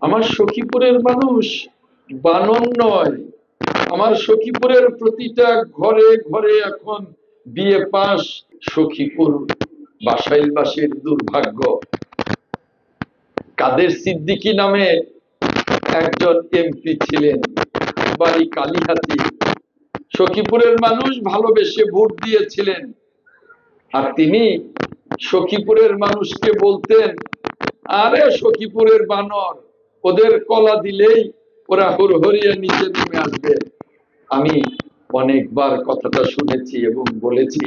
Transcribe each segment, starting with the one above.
আমার সখীপুরের মানুষ বানর নয়। আমার সখীপুরের প্রতিটা ঘরে ঘরে এখন বিএ পাস। সখীপুর বাসাইলবাসীর দুর্ভাগ্য, কাদের সিদ্দিকী নামে একজন এমপি ছিলেন, বাড়ি কালিহাতি। সখীপুরের মানুষ ভালোবেসে ভোট দিয়েছিলেন, আর তিনি সখীপুরের মানুষকে বলতেন, আরে সখীপুরের বানর, ওদের কলা দিলেই ওরা হুড়হুড়িয়ে নিচে নেমে আসবে। আমি অনেকবার কথাটা শুনেছি এবং বলেছি,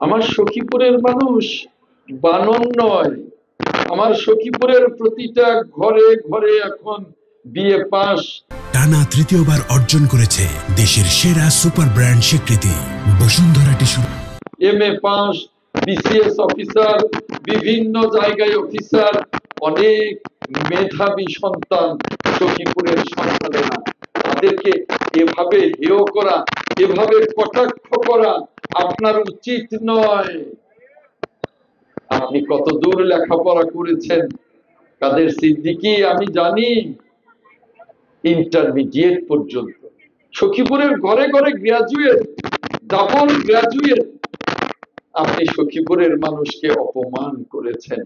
আমার সখীপুরের মানুষ বানর নয়। আমার সখীপুরের প্রতিটা ঘরে ঘরে এখন বিএ পাস। টানা তৃতীয়বার অর্জন করেছে দেশের সেরা সুপার ব্র্যান্ড স্বীকৃতি Bashundhara tissue. MA pass, BCS officer, বিভিন্ন জায়গায় অফিসার, অনেক মেধাবী সন্তান সখীপুরের সন্তানেরা। তাদেরকে এভাবে হেয় করা, এভাবে কটাক্ষ করা আপনার উচিত নয়। আপনি কত দূর লেখাপড়া করেছেন কাদের সিদ্দিকী? আমি জানি ইন্টারমিডিয়েট পর্যন্ত। সখীপুরের ঘরে ঘরে গ্রাজুয়েট, ডাবল গ্রাজুয়েট। আপনি সখীপুরের মানুষকে অপমান করেছেন।